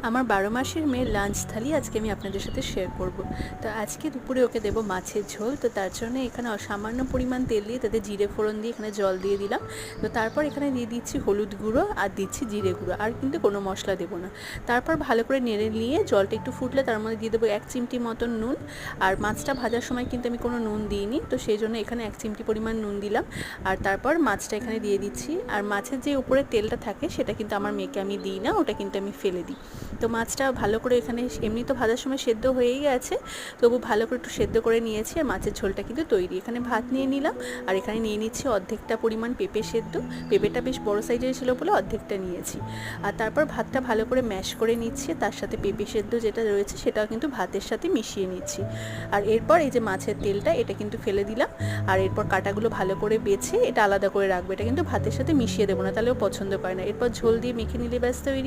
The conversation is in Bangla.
আমার 12 মাসের মেয়ের লাঞ্চ থালি আজকে আমি আপনাদের সাথে শেয়ার করব। তো আজকে দুপুরে ওকে দেবো মাছের ঝোল। তো তার জন্য এখানে সামান্য পরিমাণ তেল দিয়ে তাতে জিরে ফোড়ন দিয়ে এখানে জল দিয়ে দিলাম। তো তারপর এখানে দিয়ে দিচ্ছি হলুদ গুঁড়ো আর দিচ্ছি জিরে গুঁড়ো, আর কিন্তু কোনো মশলা দেবো না। তারপর ভালো করে নেড়ে নিয়ে জলটা একটু ফুটলে তার মধ্যে দিয়ে দেবো 1 চিমটি মতন নুন। আর মাছটা ভাজার সময় কিন্তু আমি কোনো নুন দিইনি, তো সেই জন্য এখানে 1 চিমটি পরিমাণ নুন দিলাম। আর তারপর মাছটা এখানে দিয়ে দিচ্ছি। আর মাছের যে উপরে তেলটা থাকে সেটা কিন্তু আমার মেয়েকে আমি দিই না, ওটা কিন্তু আমি ফেলে দিই। তো মাছটা ভালো করে এখানে এমনি তো ভাজার সময় সেদ্ধ হয়েই গেছে, তবু ভালো করে একটু সেদ্ধ করে নিয়েছি। আর মাছের ঝোলটা কিন্তু তৈরি। এখানে ভাত নিয়ে নিলাম, আর এখানে নিয়ে নিচ্ছি অর্ধেকটা পরিমাণ পেঁপে সেদ্ধ। পেঁপেটা বেশ বড় সাইজের ছিল বলে অর্ধেকটা নিয়েছি। আর তারপর ভাতটা ভালো করে ম্যাশ করে নিচ্ছি, তার সাথে পেঁপে সেদ্ধ যেটা রয়েছে সেটাও কিন্তু ভাতের সাথে মিশিয়ে নিচ্ছি। আর এরপর এই যে মাছের তেলটা এটা কিন্তু ফেলে দিলাম। আর এরপর কাটাগুলো ভালো করে বেছে এটা আলাদা করে রাখবো। এটা কিন্তু ভাতের সাথে মিশিয়ে দেবো না, তাহলে ও পছন্দ করে না। এরপর ঝোল দিয়ে মেখে নিলে ব্যাস তৈরি।